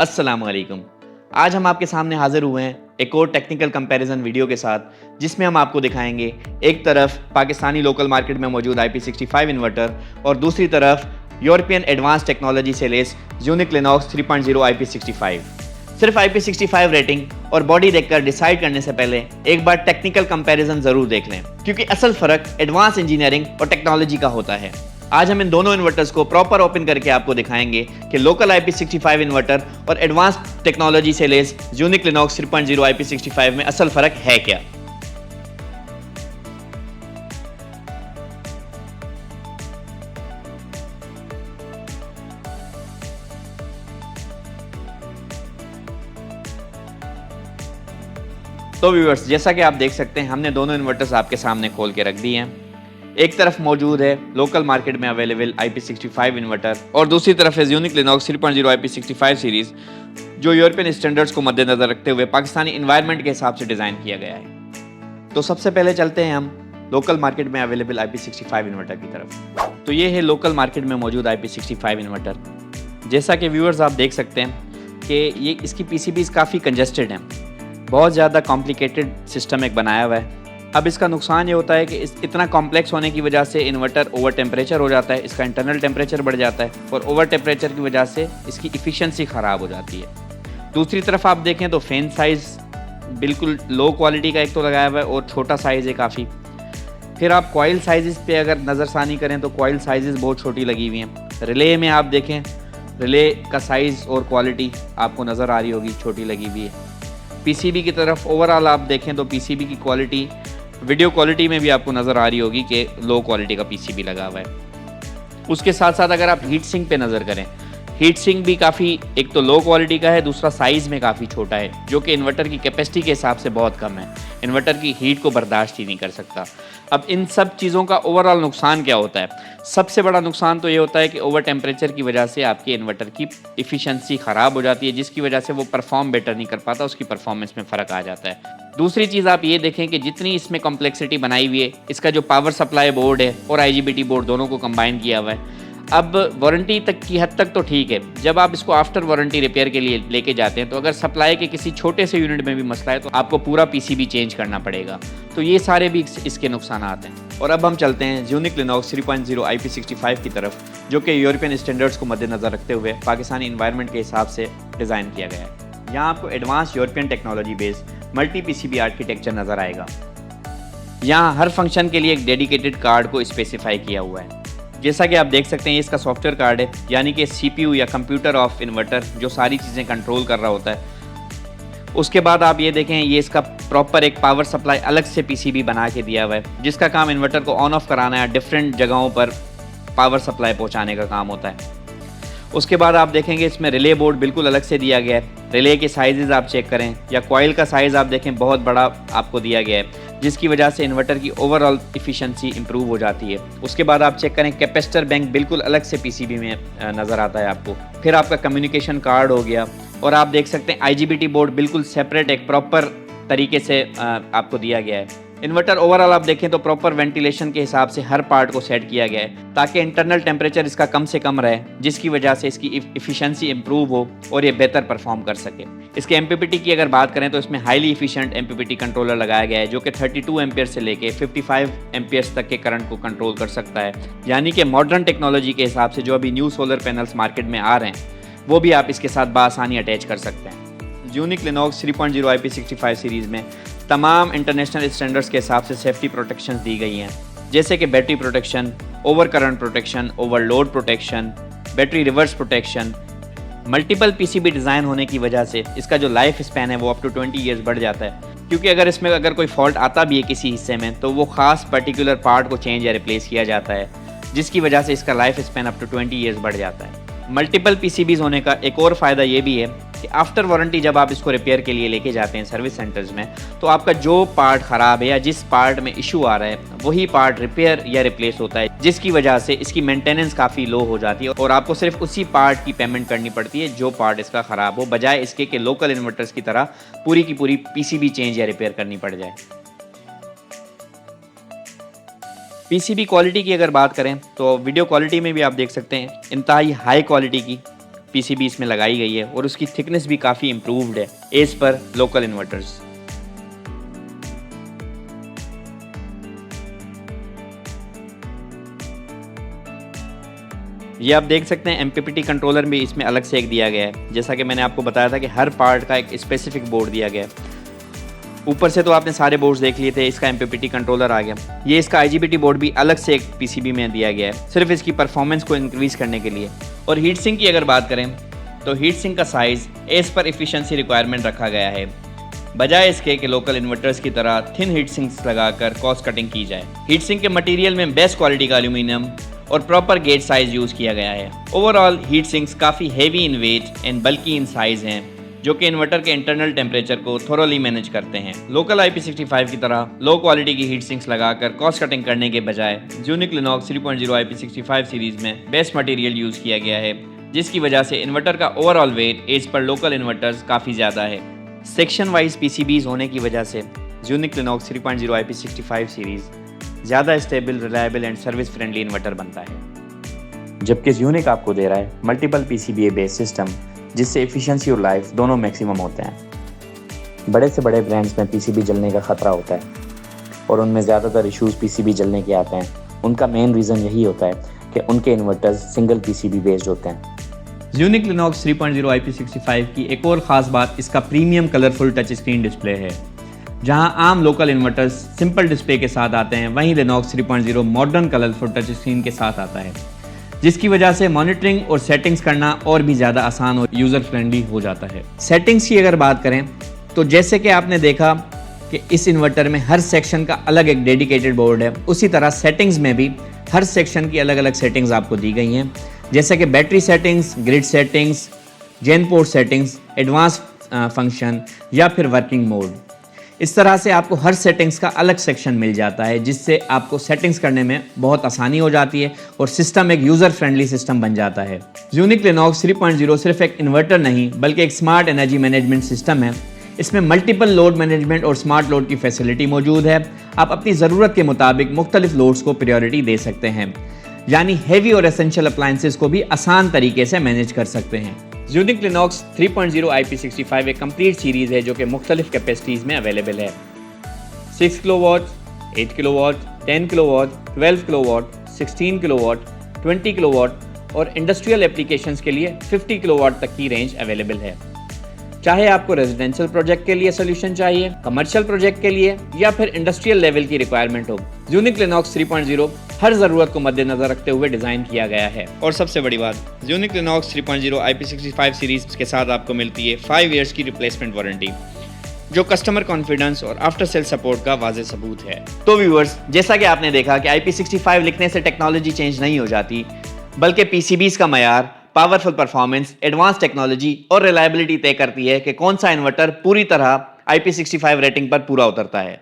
अस्सलाम वालेकुम। आज हम आपके सामने हाजिर हुए हैं एक और टेक्निकल कंपैरिजन वीडियो के साथ, जिसमें हम आपको दिखाएंगे एक तरफ पाकिस्तानी लोकल मार्केट में मौजूद IP65 इन्वर्टर और दूसरी तरफ यूरोपियन एडवांस टेक्नोलॉजी से लेस ज़्यूनिक लिनोक्स 3.0 IP65। सिर्फ IP65 रेटिंग और बॉडी देखकर डिसाइड करने से पहले एक बार टेक्निकल कंपैरिजन जरूर देख लें, क्योंकि असल फर्क एडवांस इंजीनियरिंग और टेक्नोलॉजी का होता है। आज हम इन दोनों इन्वर्टर्स को प्रॉपर ओपन करके आपको दिखाएंगे कि लोकल IP65 इन्वर्टर और एडवांस टेक्नोलॉजी से लेस ज़्यूनिक लिनोक्स 3.0 IP65 में असल फर्क है क्या। तो व्यूअर्स, जैसा कि आप देख सकते हैं, हमने दोनों इन्वर्टर्स आपके सामने खोल के रख दिए हैं। एक तरफ मौजूद है लोकल मार्केट में अवेलेबल IP65 इन्वर्टर और दूसरी तरफ है ज़्यूनिक लिनोक्स 3.0 IP65 सीरीज़, जो यूरोपियन स्टैंडर्ड्स को मद्देनजर रखते हुए पाकिस्तानी इन्वायरमेंट के हिसाब से डिज़ाइन किया गया है। तो सबसे पहले चलते हैं हम लोकल मार्केट में अवेलेबल IP65 इन्वर्टर की तरफ। तो ये है लोकल मार्केट में मौजूद IP65 इन्वर्टर। जैसा कि व्यूअर्स आप देख सकते हैं कि ये इसकी PCBs काफ़ी कंजस्टेड हैं, बहुत ज़्यादा कॉम्प्लिकेटेड सिस्टम एक बनाया हुआ है। अब इसका नुकसान ये होता है कि इतना कॉम्प्लेक्स होने की वजह से इन्वर्टर ओवर टेम्परेचर हो जाता है, इसका इंटरनल टेम्परेचर बढ़ जाता है और ओवर टेम्परेचर की वजह से इसकी इफ़िशियंसी ख़राब हो जाती है। दूसरी तरफ आप देखें तो फ़ैन साइज़ बिल्कुल लो क्वालिटी का एक तो लगाया हुआ है और छोटा साइज़ है काफ़ी। फिर आप कॉइल साइज़ पे अगर नज़रसानी करें तो कॉइल साइज़ बहुत छोटी लगी हुई हैं। रिले में आप देखें, रिले का साइज़ और क्वालिटी आपको नज़र आ रही होगी, छोटी लगी हुई है। PCB की तरफ ओवरऑल आप देखें तो PCB की क्वालिटी, वीडियो क्वालिटी में भी आपको नज़र आ रही होगी कि लो क्वालिटी का PCB लगा हुआ है। उसके साथ साथ अगर आप हीट सिंक पे नज़र करें, हीट सिंक भी काफ़ी एक तो लो क्वालिटी का है, दूसरा साइज़ में काफ़ी छोटा है, जो कि इन्वर्टर की कैपेसिटी के हिसाब से बहुत कम है, इन्वर्टर की हीट को बर्दाश्त ही नहीं कर सकता। अब इन सब चीज़ों का ओवरऑल नुकसान क्या होता है? सबसे बड़ा नुकसान तो ये होता है कि ओवर टेम्परेचर की वजह से आपके इन्वर्टर की इफ़िशियंसी ख़राब हो जाती है, जिसकी वजह से वो परफॉर्म बेटर नहीं कर पाता, उसकी परफॉर्मेंस में फ़र्क आ जाता है। दूसरी चीज़ आप ये देखें कि जितनी इसमें कॉम्प्लेक्सिटी बनाई हुई है, इसका जो पावर सप्लाई बोर्ड है और IGBT बोर्ड दोनों को कंबाइन किया हुआ है। अब वारंटी तक की हद तक तो ठीक है, जब आप इसको आफ्टर वारंटी रिपेयर के लिए लेके जाते हैं तो अगर सप्लाई के किसी छोटे से यूनिट में भी मसला है तो आपको पूरा PCB चेंज करना पड़ेगा। तो ये सारे भी इसके नुकसान हैं। और अब हम चलते हैं ज़्यूनिक लिनोक्स 3.0 IP65 की तरफ, जो कि यूरोपियन स्टैंडर्ड्स को मद्देनजर रखते हुए पाकिस्तानी इन्वायरमेंट के हिसाब से डिज़ाइन किया गया है। यहाँ आपको advance European technology based multi PCB architecture नज़र आएगा। यहाँ हर फंक्शन के लिए एक डेडिकेटेड कार्ड को स्पेसिफाई किया हुआ है। जैसा कि आप देख सकते हैं, इसका सॉफ्टवेयर कार्ड है, यानी कि CPU या कंप्यूटर ऑफ इन्वर्टर जो सारी चीज़ें कंट्रोल कर रहा होता है। उसके बाद आप ये देखें, ये इसका प्रॉपर एक पावर सप्लाई अलग से PCB बना के दिया हुआ है, जिसका काम इन्वर्टर को ऑन ऑफ कराना है, डिफरेंट जगहों पर पावर सप्लाई पहुँचाने का काम होता है। उसके बाद आप देखेंगे इसमें रिले बोर्ड बिल्कुल अलग से दिया गया है। रिले के साइजेज़ आप चेक करें या कॉइल का साइज़ आप देखें, बहुत बड़ा आपको दिया गया है, जिसकी वजह से इन्वर्टर की ओवरऑल इफ़िशियंसी इंप्रूव हो जाती है। उसके बाद आप चेक करें, कैपेसिटर बैंक बिल्कुल अलग से PCB में नज़र आता है आपको। फिर आपका कम्युनिकेशन कार्ड हो गया और आप देख सकते हैं IGBT बोर्ड बिल्कुल सेपरेट एक प्रॉपर तरीके से आपको दिया गया है। इन्वर्टर ओवरऑल आप देखें तो प्रॉपर वेंटिलेशन के हिसाब से हर पार्ट को सेट किया गया है, ताकि इंटरनल टेम्परेचर इसका कम से कम रहे, जिसकी वजह से इसकी इफ़िशियंसी इंप्रूव हो और ये बेहतर परफॉर्म कर सके। इसके MPPT की अगर बात करें तो इसमें हाईली इफिशिएंट MPPT कंट्रोलर लगाया गया है, जो कि 32 एम्पियर से लेके 55 एम्पियर्स तक के करंट को कंट्रोल कर सकता है। यानी कि मॉडर्न टेक्नोलॉजी के हिसाब से जो अभी न्यू सोलर पैनल्स मार्केट में आ रहे हैं, वो भी आप इसके साथ बआसानी अटैच कर सकते हैं। ज़्यूनिक लिनोक्स 3.0 IP65 सीरीज़ में तमाम इंटरनेशनल स्टैंडर्ड्स के हिसाब से सेफ्टी प्रोटेक्शन दी गई हैं, जैसे कि battery protection, over current protection, overload protection, battery reverse protection. Multiple PCB design होने की वजह से इसका जो लाइफ स्पैन है वो अप टू 20 ईयर्स बढ़ जाता है, क्योंकि अगर इसमें कोई फॉल्ट आता भी है किसी हिस्से में तो वो ख़ास पर्टिकुलर पार्ट को चेंज या रिप्लेस किया जाता है, जिसकी वजह से इसका life span up to 20 years बढ़ जाता है। मल्टीपल PCBs होने का एक और फ़ायदा ये भी है कि आफ्टर वारंटी जब आप इसको रिपेयर के लिए लेके जाते हैं सर्विस सेंटर्स में, तो आपका जो पार्ट ख़राब है या जिस पार्ट में इशू आ रहा है वही पार्ट रिपेयर या रिप्लेस होता है, जिसकी वजह से इसकी मेंटेनेंस काफ़ी लो हो जाती है और आपको सिर्फ उसी पार्ट की पेमेंट करनी पड़ती है जो पार्ट इसका ख़राब हो, बजाय इसके कि लोकल इन्वर्टर्स की तरह पूरी की पूरी PCB चेंज या रिपेयर करनी पड़ जाए। PCB क्वालिटी की अगर बात करें तो वीडियो क्वालिटी में भी आप देख सकते हैं इंतहाई हाई क्वालिटी की पीसीबी इसमें लगाई गई है और उसकी थिकनेस भी काफ़ी इम्प्रूव्ड है एज पर लोकल इन्वर्टर्स। ये आप देख सकते हैं MPPT कंट्रोलर भी इसमें अलग से एक दिया गया है। जैसा कि मैंने आपको बताया था कि हर पार्ट का एक स्पेसिफिक बोर्ड दिया गया है। ऊपर से तो आपने सारे बोर्ड्स देख लिए थे, इसका MPPT कंट्रोलर आ गया। ये इसका IGBT बोर्ड भी अलग से एक PCB में दिया गया है, सिर्फ इसकी परफॉर्मेंस को इंक्रीज करने के लिए। और हीट सिंक की अगर बात करें तो हीट सिंक का size as per efficiency requirement रखा गया है, बजाय इसके कि लोकल इन्वर्टर्स की तरह थिन हीट सिंक्स लगाकर कॉस्ट कटिंग की जाए। हीट सिंक के मटेरियल में बेस्ट क्वालिटी का एल्यूमिनियम और प्रॉपर गेट साइज यूज़ किया गया है। ओवरऑल हीट सिंक्स काफ़ी heavy in weight and bulky in size हैं, जो कि इन्वर्टर के इंटरनल टेम्परेचर को थोरोली मैनेज करते हैं। लोकल IP65 की तरह लो क्वालिटी की हीट सिंक्स लगाकर कॉस्ट कटिंग करने के बजाय ज़्यूनिक लिनॉक्स 3.0 IP65 सीरीज़ में बेस्ट मटेरियल यूज़ किया गया है, जिसकी वजह से इन्वर्टर का overall weight as per local inverters काफ़ी ज़्यादा है। सेक्शन वाइज PCBs होने की वजह से ज़्यूनिक लिनॉक्स 3.0 IP65 सीरीज़ ज़्यादा stable, reliable and service friendly inverter बनता है। जबकि ज़्यूनिक आपको दे रहा है मल्टीपल PCBA बेस्ड सिस्टम, जिससे एफिशिएंसी और लाइफ दोनों मैक्सिमम होते हैं। बड़े से बड़े ब्रांड्स में PCB जलने का ख़तरा होता है और उनमें ज़्यादातर इश्यूज़ PCB जलने के आते हैं। उनका मेन रीज़न यही होता है कि उनके इन्वर्टर्स सिंगल PCB बेस्ड होते हैं। ज़्यूनिक लिनॉक्स 3.0 IP65 की एक और ख़ास बात इसका premium colourful touch screen display है। जहां आम लोकल इन्वर्टर्स सिंपल डिस्प्ले के साथ आते हैं, वहीं Lenox 3.0 modern colourful touch screen के साथ आता है, जिसकी वजह से मॉनिटरिंग और सेटिंग्स करना और भी ज़्यादा आसान और यूज़र फ्रेंडली हो जाता है। सेटिंग्स की अगर बात करें तो जैसे कि आपने देखा कि इस इन्वर्टर में हर सेक्शन का अलग एक डेडिकेटेड बोर्ड है, उसी तरह सेटिंग्स में भी हर सेक्शन की अलग अलग सेटिंग्स आपको दी गई हैं, जैसे कि बैटरी सेटिंग्स, ग्रिड सेटिंग्स, जेन पोर्ट सेटिंग्स, एडवांस फंक्शन या फिर वर्किंग मोड। इस तरह से आपको हर सेटिंग्स का अलग सेक्शन मिल जाता है, जिससे आपको सेटिंग्स करने में बहुत आसानी हो जाती है और सिस्टम एक यूज़र फ्रेंडली सिस्टम बन जाता है। ज़्यूनिक लिनॉक्स 3.0 सिर्फ एक इन्वर्टर नहीं बल्कि एक स्मार्ट एनर्जी मैनेजमेंट सिस्टम है। इसमें मल्टीपल लोड मैनेजमेंट और स्मार्ट लोड की फैसिलिटी मौजूद है। आप अपनी ज़रूरत के मुताबिक मुख्तलिफ लोड्स को प्रायोरिटी दे सकते हैं, यानी हैवी और एसेंशियल अप्लायंसेस को भी आसान तरीके से मैनेज कर सकते हैं। ज़्यूनिक लिनॉक्स 3.0 IP65 एक कंप्लीट सीरीज़ है जो कि मुख्तलिफ कैपेसिटीज़ में अवेलेबल है। 6 kilowatt, 8 kilowatt, 10 kilowatt, 12 kilowatt, 16 kilowatt, 20 kilowatt और इंडस्ट्रियल एप्लीकेशंस के लिए 50 किलोवाट तक की रेंज अवेलेबल है। चाहे आपको रेजिडेंशियल प्रोजेक्ट के लिए सोल्यूशन चाहिए, कमर्शियल प्रोजेक्ट के लिए या फिर इंडस्ट्रियल लेवल की रिक्वायरमेंट हो, ज़्यूनिक लिनॉक्स 3.0 हर ज़रूरत को मद्देनजर रखते हुए डिज़ाइन किया गया है। और सबसे बड़ी बात, ज़्यूनिक लिनॉक्स 3.0 IP65 सीरीज़ के साथ आपको मिलती है 5 ईयर्स की रिप्लेसमेंट वारंटी, जो कस्टमर कॉन्फिडेंस और आफ्टर सेल सपोर्ट का वाज़ेह सबूत है। तो व्यूअर्स, जैसा कि आपने देखा कि IP65 लिखने से टेक्नोलॉजी चेंज नहीं हो जाती, बल्कि PCBs का मयार, पावरफुल परफॉर्मेंस, एडवांस टेक्नोलॉजी और रिलायबिलिटी तय करती है कि कौन सा इन्वर्टर पूरी तरह IP65 रेटिंग पर पूरा उतरता है।